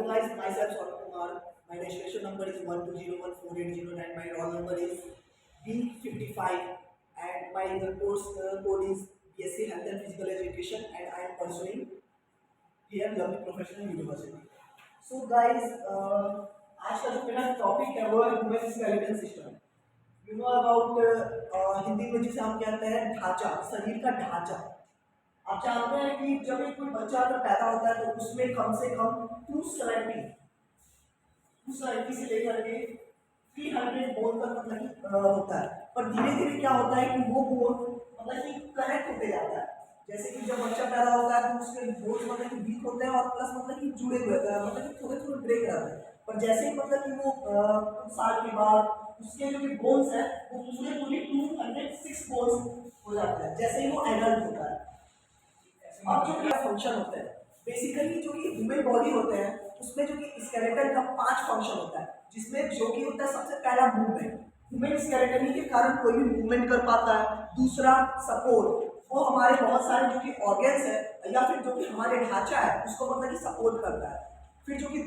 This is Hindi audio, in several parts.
guys, myself Saurabh Kumar. My registration number is 1201480 my roll number is B55 and my course code is BSc Health and Physical Education and I am pursuing here Lovely Professional University. So guys, आज का जो मेरा टॉपिक है वो है human skeletal system. You know about Hindi में जिसे हम कहते हैं ढांचा, शरीर का ढांचा. आप जानते हैं कि जब एक कोई बच्चा अगर पैदा होता है तो उसमें कम से कम 270 से लेकर के 300 बोन तक मतलब कि होता है. पर धीरे धीरे क्या होता है कि वो बोन मतलब कि कनेक्ट होते जाता है. जैसे कि जब बच्चा पैदा होता है तो उसके बोन मतलब कि वीक होते हैं और प्लस मतलब कि जुड़े हुए मतलब कि थोड़े थोड़े ब्रेक रहते हैं. पर जैसे ही मतलब कि वो कुछ साल के बाद उसके जो भी बोन्स है वो पूरे पूरे 206 बोन्स हो जाते हैं जैसे ही वो एडल्ट होता है. अब जो क्या फंक्शन होते हैं बेसिकली जो कि ह्यूमन बॉडी होते हैं उसमें जो कि स्केलेटन का 5 फंक्शन होता है जिसमें जो कि होता है सबसे पहला मूवमेंट. ह्यूमन स्केलेटन ही के कारण कोई भी मूवमेंट कर पाता है. दूसरा सपोर्ट, वो हमारे बहुत सारे जो कि ऑर्गन्स है या फिर जो कि हमारे ढांचा है उसको मतलब कि सपोर्ट करता है. फिर जो कि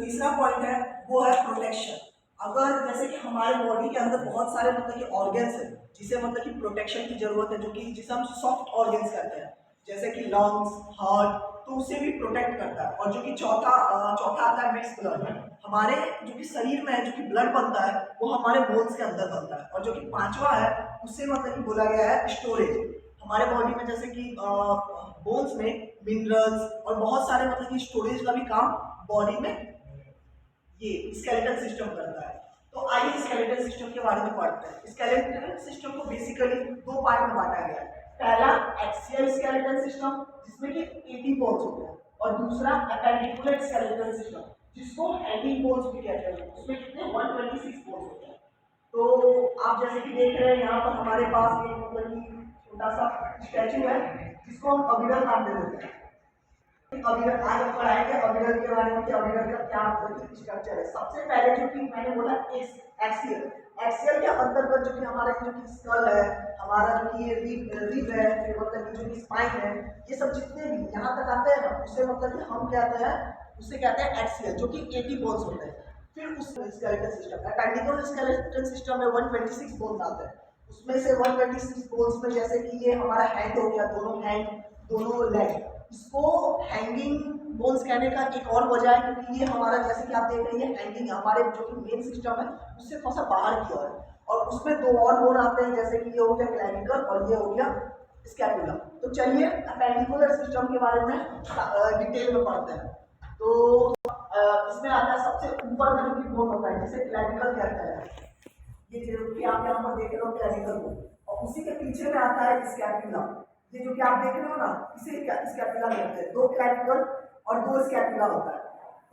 तीसरा पॉइंट है वो है प्रोटेक्शन. अगर जैसे कि हमारे बॉडी के अंदर बहुत सारे मतलब कि ऑर्गन्स है जिसे मतलब कि प्रोटेक्शन की जरूरत है जो कि जिसे हम सॉफ्ट ऑर्गन्स कहते हैं जैसे कि लंग्स, हार्ट, तो उसे भी प्रोटेक्ट करता है. और जो कि चौथा आता है मिक्स ब्लड. हमारे जो कि शरीर में जो कि ब्लड बनता है वो हमारे बोन्स के अंदर बनता है. और जो कि पांचवा है उससे मतलब कि बोला गया है स्टोरेज. हमारे बॉडी में जैसे कि बोन्स में मिनरल्स और बहुत सारे मतलब कि स्टोरेज का भी काम बॉडी में ये स्केलेटल सिस्टम करता है. तो आइए स्केलेटल सिस्टम के बारे में पढ़ते हैं. स्केलेटल सिस्टम को बेसिकली 2 पार्ट में बांटा गया है. पहला एक्सियल स्केलेटल सिस्टम जिसमें कि 80 बोन्स होते हैं और दूसरा एपेंडिकुलर स्केलेटल सिस्टम जिसको हैंगिंग बोन्स भी कहते हैं उसमें कितने 126 बोन्स होते हैं. तो आप जैसे कि देख रहे हैं यहाँ पर हमारे पास एक मतलब कि छोटा सा स्टैचू है जिसको हम अविरल नाम दे देते हैं. अविरल आज हम पढ़ाएंगे अविरल के बारे में कि अविरल का क्या मतलब स्ट्रक्चर है. सबसे पहले जो कि मैंने बोला एक्सियल. एक्सियल के अंतर्गत जो कि हमारा जो कि स्कल है, हमारा जो कि ये रिब है, फिर मतलब कि जो कि स्पाइन है, ये सब जितने भी यहाँ तक आते हैं ना उसे मतलब कि हम कहते हैं उसे कहते हैं एक्सियल जो कि 80 बोन्स होते हैं. फिर उस skeletal system appendicular skeletal system में 126 बोन्स आते हैं. उसमें से 126 बोन्स में जैसे कि ये हमारा हैंड हो गया, दोनों हैंड दोनों लेग, इसको हैंगिंग बोन्स कहने का एक और वजह है क्योंकि ये हमारा जैसे कि आप देख रहे हैं हैंगिंग हमारे जो कि मेन सिस्टम है उससे थोड़ा सा बाहर की ओर है. और उसमें 2 और बोन आते हैं जैसे कि ये हो गया क्लैविकल और ये हो गया स्कैपुला. तो चलिए एपेंडिकुलर सिस्टम के बारे में डिटेल में पढ़ते हैं. तो इसमें आता है सबसे ऊपर में जो कि बोन होता है जिसे क्लैविकल कहते हैं. ये जो कि आप यहाँ पर देख रहे हो क्लैविकल बोन और उसी के पीछे में आता है स्कैपुला. ये जो कि आप देख रहे हो ना इसे स्कैपुला कहते हैं. 2 क्लैविकल और 2 स्कैपुला होता है.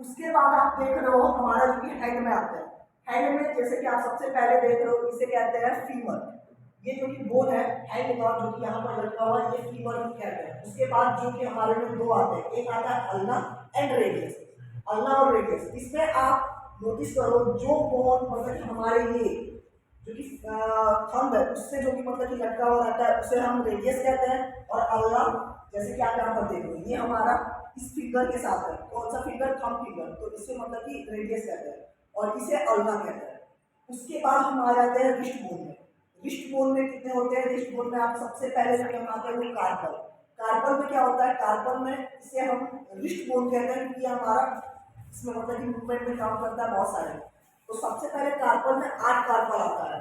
उसके बाद आप देख रहे हो हमारा जो कि हेड में आता है. हेड में जैसे कि आप सबसे पहले देख रहे हो इसे कहते हैं फीमर. ये जो कि बोन है हेड का जो कि यहाँ पर लटका हुआ है ये फीमर कहते हैं. उसके बाद जो कि हमारे में 2 आते हैं, एक आता है अल्ना एंड रेडियस. अल्ना और रेडियस इसमें आप नोटिस करो जो बोन मतलब हमारे ये जो कि थंब है उससे जो कि मतलब कि लटका हुआ रहता है उसे हम रेडियस कहते हैं. और अल्ना जैसे कि आप यहाँ पर देख रहे हो ये हमारा इस फिंगर के साथ है. कौन सा फिंगर? Thumb finger. तो इसे मतलब कि रेडियस कहते हैं और इसे अल्ना कहते हैं. उसके बाद हम आ जाते हैं रिस्ट बोन में. रिस्ट बोन में कितने होते हैं? रिस्ट बोन में आप सबसे पहले जो हम आते हैं वो कार्पल. कार्पल में क्या होता है? कार्पल में इसे हम रिस्ट बोन कहते हैं क्योंकि हमारा इसमें मतलब कि मूवमेंट में काम करता है बहुत सारे. तो सबसे पहले कार्पल में 8 कार्पल आता है.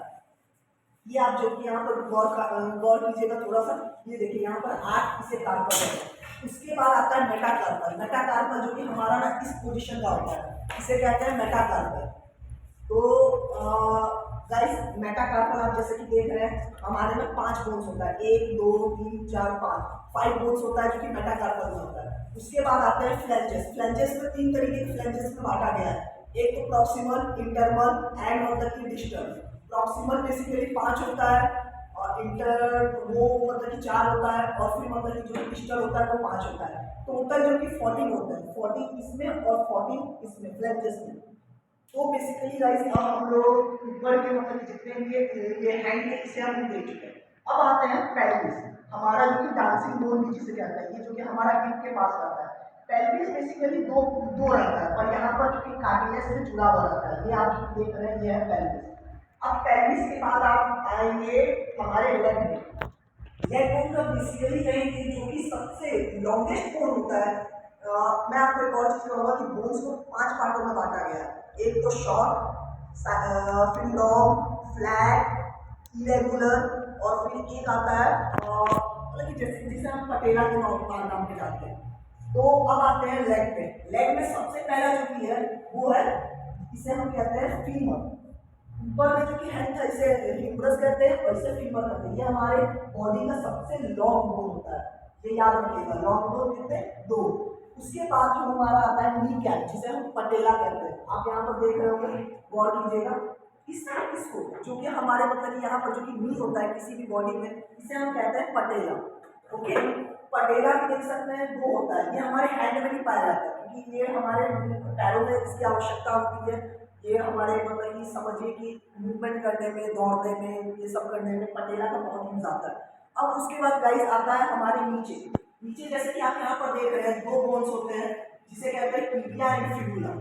ये आप जो कि यहाँ पर गौर कीजिएगा थोड़ा सा. ये देखिए यहाँ पर 8 इसे कार्पल है. उसके बाद आता है मेटाकार्पल. मेटाकार्पल जो कि हमारा ना इस पोजीशन का होता है इसे कहते हैं मेटाकार्पल. तो गाइस मेटाकार्पल आप जैसे कि देख रहे हैं हमारे में 5 बोन्स होता है. 1 2 3 4 5 बोन्स होता है जो कि मेटाकार्पल में होता है. उसके बाद आते हैं फ्लैंजेस. फ्लैंजेस में 3 तरीके के फ्लैंजेस में बांटा गया है. एक तो प्रॉक्सिमल, इंटरमल एंड मतलब कि डिस्टल. प्रॉक्सिमल बेसिकली 5 होता है और इंटर वो मतलब कि 4 होता है और फिर मतलब कि जो डिस्टल होता है वो 5 होता है. टोटल जो कि 14 होता है. 14 इसमें और 14 इसमें फ्लैंजेस में. तो बेसिकली गाइस अब हम लोग ऊपर के मतलब जितने भी ये हैंड है इसे हम देख चुके हैं. अब आते हैं पेल्विस. हमारा जो कि डांसिंग बोन भी जिसे कहते हैं ये जो कि हमारा हिप के पास आता है. पेल्विस बेसिकली दो रहता है और यहाँ पर आगे से जुड़ा हुआ रहता है। ये आप देख रहे हैं, ये है पेल्विस। अब पेल्विस के बाद आप आएंगे हमारे लेग में। लेग बोन का बेसिकली कहेंगे जो कि सबसे लॉन्गेस्ट बोन होता है। मैं आपको एक और चीज कहूँगा कि बोन्स को 5 पार्टों में बांटा गया है। एक तो शॉर्ट, फिर लॉन्ग, फ्लैट, इरेगुलर, और फिर एक आता है मतलब कि जैसे जिसे हम पटेला के नाम पे जानते हैं। तो अब आते हैं लेग पे। लेग में सबसे पहला जो भी है वो है, इसे हम कहते हैं फीमर। ऊपर में जो कि हेड है इसे हिम्बरस कहते हैं और इसे फीमर कहते हैं। ये हमारे बॉडी का सबसे लॉन्ग बोन होता है, ये याद रखिएगा। लॉन्ग बोन कितने? 2। उसके बाद जो हमारा आता है नी कैप, जिसे हम पटेला कहते हैं। आप यहाँ पर देख रहे होंगे, गौर कीजिएगा। इसको जो कि हमारे मतलब यहाँ पर जो कि नी होता है किसी भी बॉडी में, इसे हम कहते हैं पटेला। ओके, पटेला भी देख सकते हैं 2 होता है। ये हमारे हैंड में नहीं पाया जाता है क्योंकि ये हमारे पैरों में इसकी आवश्यकता होती है। ये हमारे मतलब कि समझिए कि मूवमेंट करने में, दौड़ने में, ये सब करने में पटेला का बहुत यूज आता है। अब उसके बाद गाइस आता है हमारे नीचे। नीचे जैसे कि आप यहाँ पर देख रहे हैं 2 बोन्स होते हैं जिसे कहते हैं टिबिया एंड फिबुला।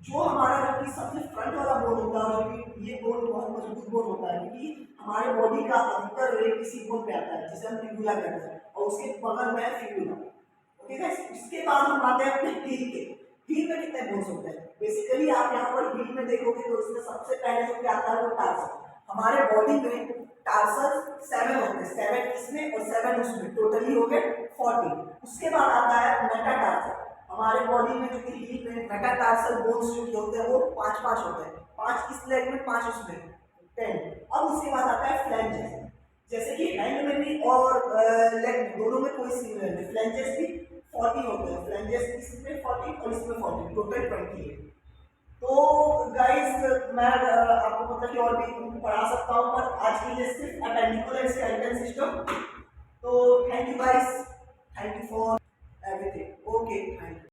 जो हमारा जो कि सबसे फ्रंट वाला बोन होता है, जो कि ये बोन बहुत मजबूत बोन होता है क्योंकि हमारे बॉडी का अधिकतर वेट इसी बोन पे आता है जिसे हम टिबुला कहते हैं, और उसके बगल में है फिबुला। ओके गाइस, इसके बाद हम आते हैं अपने हील के। हील में कितने बोन्स होते हैं? बेसिकली आप यहाँ पर हील में देखोगे तो इसमें सबसे पहले जो क्या आता है वो टार्सल। हमारे बॉडी में टार्सल 7 होते हैं, 7 इसमें और 7 उसमें, टोटली हो गए 40। उसके बाद आता है मेटाटार्सल। हमारे बॉडी में जो कि हील में मेटाटार्सल बोन्स जो होते हैं वो 5 होते हैं, 5 इस लेग में, 5 उसमें, 10। अब उसके बाद आता है फ्लैंजेस। जैसे कि हैंड में भी और लेग दोनों में कोई सिमिलर नहीं, फ्लैंजेस भी 40 होते हैं। फ्लैंजेस इसमें 40 और इसमें 40, टोटल 20 है। तो गाइस मैं आपको मतलब कि और भी पढ़ा सकता हूँ, पर आज के लिए सिर्फ अपेंडिकुलर एंड स्केलेटल सिस्टम। तो thank you guys, thank you for everything. Okay, thank you.